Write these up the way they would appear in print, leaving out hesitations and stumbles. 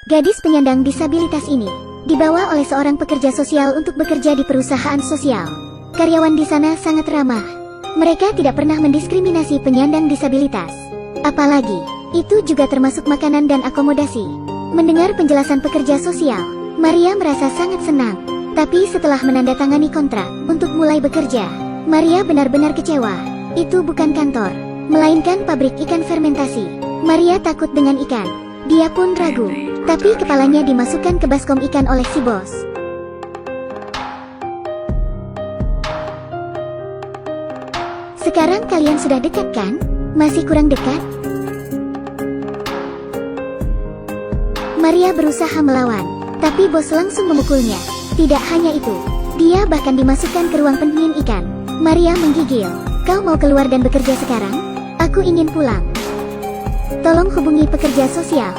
Gadis penyandang disabilitas ini dibawa oleh seorang pekerja sosial untuk bekerja di perusahaan sosial. Karyawan di sana sangat ramah. Mereka tidak pernah mendiskriminasi penyandang disabilitas. Apalagi, itu juga termasuk makanan dan akomodasi. Mendengar penjelasan pekerja sosial, Maria merasa sangat senang. Tapi setelah menandatangani kontrak untuk mulai bekerja, Maria benar-benar kecewa. Itu bukan kantor, melainkan pabrik ikan fermentasi. Maria takut dengan ikan. Dia pun ragu, tapi kepalanya dimasukkan ke baskom ikan oleh si bos. Sekarang kalian sudah dekat kan? Masih kurang dekat? Maria berusaha melawan, tapi bos langsung memukulnya. Tidak hanya itu, dia bahkan dimasukkan ke ruang pendingin ikan. Maria menggigil. Kau mau keluar dan bekerja sekarang? Aku ingin pulang. Tolong hubungi pekerja sosial.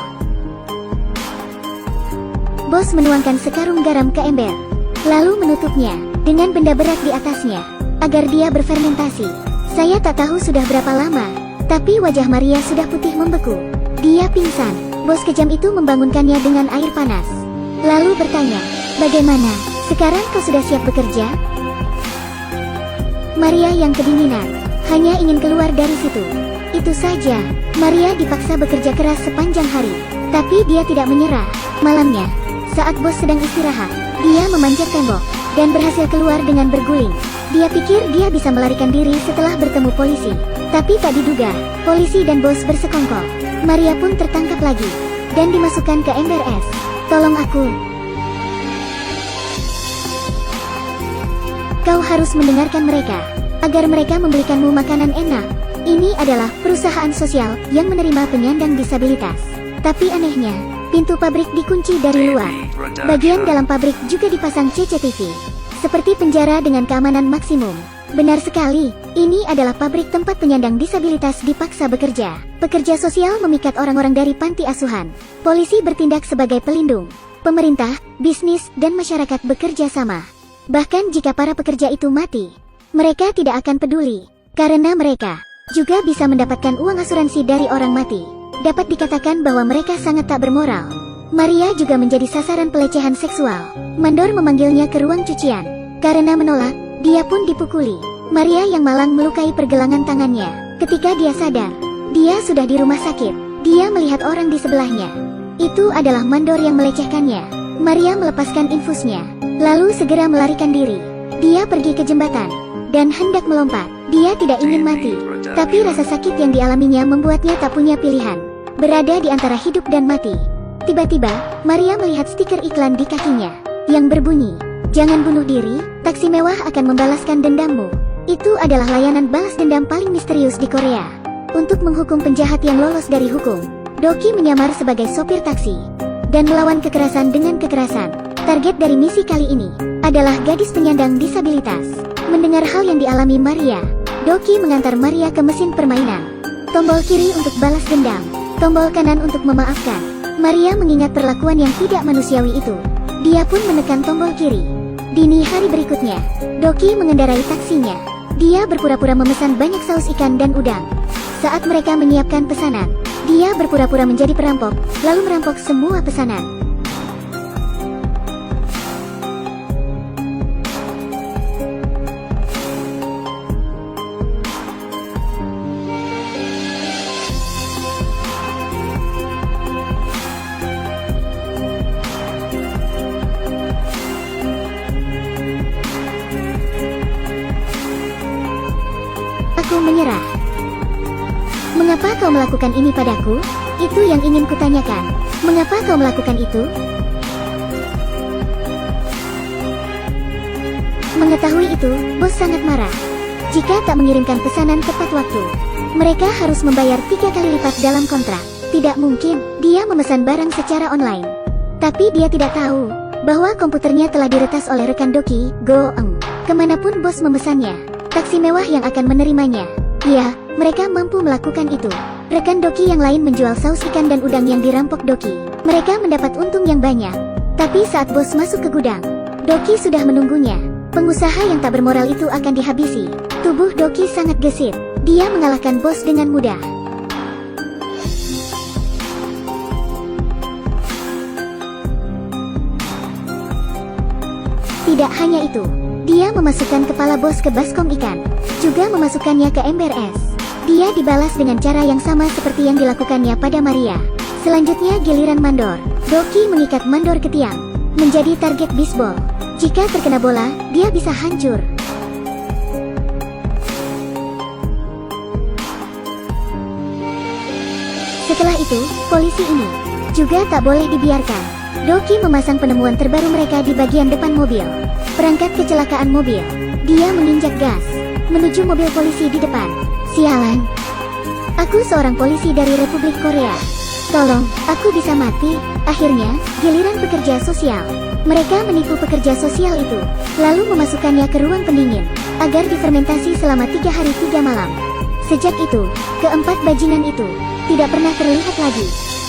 Bos menuangkan sekarung garam ke ember, lalu menutupnya dengan benda berat di atasnya, agar dia berfermentasi. Saya tak tahu sudah berapa lama, tapi wajah Maria sudah putih membeku. Dia pingsan. Bos kejam itu membangunkannya dengan air panas, lalu bertanya, bagaimana? Sekarang kau sudah siap bekerja? Maria yang kedinginan, hanya ingin keluar dari situ. Itu saja, Maria dipaksa bekerja keras sepanjang hari, tapi dia tidak menyerah. Malamnya, saat bos sedang istirahat, dia memanjat tembok, dan berhasil keluar dengan berguling. Dia pikir dia bisa melarikan diri setelah bertemu polisi, tapi tak diduga, polisi dan bos bersekongkol. Maria pun tertangkap lagi, dan dimasukkan ke ember es. Tolong aku. Kau harus mendengarkan mereka, agar mereka memberikanmu makanan enak. Ini adalah perusahaan sosial yang menerima penyandang disabilitas. Tapi anehnya, pintu pabrik dikunci dari luar. Bagian dalam pabrik juga dipasang CCTV, seperti penjara dengan keamanan maksimum. Benar sekali, ini adalah pabrik tempat penyandang disabilitas dipaksa bekerja. Pekerja sosial memikat orang-orang dari panti asuhan. Polisi bertindak sebagai pelindung. Pemerintah, bisnis, dan masyarakat bekerja sama. Bahkan jika para pekerja itu mati, mereka tidak akan peduli, karena mereka juga bisa mendapatkan uang asuransi dari orang mati. Dapat dikatakan bahwa mereka sangat tak bermoral. Maria juga menjadi sasaran pelecehan seksual. Mandor memanggilnya ke ruang cucian. Karena menolak, dia pun dipukuli. Maria yang malang melukai pergelangan tangannya. Ketika dia sadar, dia sudah di rumah sakit. Dia melihat orang di sebelahnya. Itu adalah mandor yang melecehkannya. Maria melepaskan infusnya, lalu segera melarikan diri. Dia pergi ke jembatan, dan hendak melompat. Dia tidak ingin mati, tapi rasa sakit yang dialaminya membuatnya tak punya pilihan. Berada di antara hidup dan mati. Tiba-tiba, Maria melihat stiker iklan di kakinya, yang berbunyi, "Jangan bunuh diri, taksi mewah akan membalaskan dendammu." Itu adalah layanan balas dendam paling misterius di Korea. Untuk menghukum penjahat yang lolos dari hukum, Doki menyamar sebagai sopir taksi, dan melawan kekerasan dengan kekerasan. Target dari misi kali ini adalah gadis penyandang disabilitas. Mendengar hal yang dialami Maria, Doki mengantar Maria ke mesin permainan. Tombol kiri untuk balas dendam, tombol kanan untuk memaafkan. Maria mengingat perlakuan yang tidak manusiawi itu. Dia pun menekan tombol kiri. Dini hari berikutnya, Doki mengendarai taksinya. Dia berpura-pura memesan banyak saus ikan dan udang. Saat mereka menyiapkan pesanan, dia berpura-pura menjadi perampok, lalu merampok semua pesanan. Aku menyerah. Mengapa kau melakukan ini padaku? Itu yang ingin kutanyakan. Mengapa kau melakukan itu? Mengetahui itu, bos sangat marah. Jika tak mengirimkan pesanan tepat waktu, mereka harus membayar 3 kali lipat dalam kontrak. Tidak mungkin, dia memesan barang secara online. Tapi dia tidak tahu bahwa komputernya telah diretas oleh rekan Doki, Go-eng. Kemanapun bos memesannya, taksi mewah yang akan menerimanya. Ya, mereka mampu melakukan itu. Rekan Doki yang lain menjual saus ikan dan udang yang dirampok Doki. Mereka mendapat untung yang banyak. Tapi saat bos masuk ke gudang, Doki sudah menunggunya. Pengusaha yang tak bermoral itu akan dihabisi. Tubuh Doki sangat gesit. Dia mengalahkan bos dengan mudah. Tidak hanya itu, dia memasukkan kepala bos ke baskom ikan, juga memasukkannya ke ember es. Dia dibalas dengan cara yang sama seperti yang dilakukannya pada Maria. Selanjutnya giliran Mandor. Doki mengikat Mandor ke tiang, menjadi target bisbol. Jika terkena bola, dia bisa hancur. Setelah itu, polisi ini juga tak boleh dibiarkan. Doki memasang penemuan terbaru mereka di bagian depan mobil. Perangkat kecelakaan mobil. Dia menginjak gas menuju mobil polisi di depan. Sialan. Aku seorang polisi dari Republik Korea. Tolong, aku bisa mati. Akhirnya, giliran pekerja sosial. Mereka menipu pekerja sosial itu, lalu memasukkannya ke ruang pendingin, agar difermentasi selama 3 hari 3 malam. Sejak itu, keempat bajingan itu tidak pernah terlihat lagi.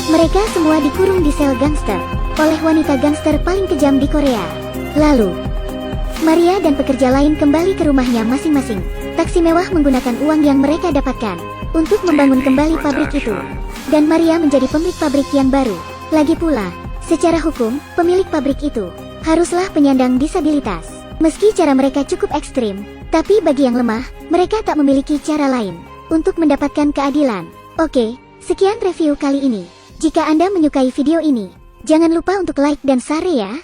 Mereka semua dikurung di sel gangster, oleh wanita gangster paling kejam di Korea. Lalu, Maria dan pekerja lain kembali ke rumahnya masing-masing. Taksi mewah menggunakan uang yang mereka dapatkan untuk membangun kembali pabrik itu. Dan Maria menjadi pemilik pabrik yang baru. Lagi pula, secara hukum, pemilik pabrik itu haruslah penyandang disabilitas. Meski cara mereka cukup ekstrim, tapi bagi yang lemah, mereka tak memiliki cara lain untuk mendapatkan keadilan. Oke, sekian review kali ini. Jika Anda menyukai video ini, jangan lupa untuk like dan share ya.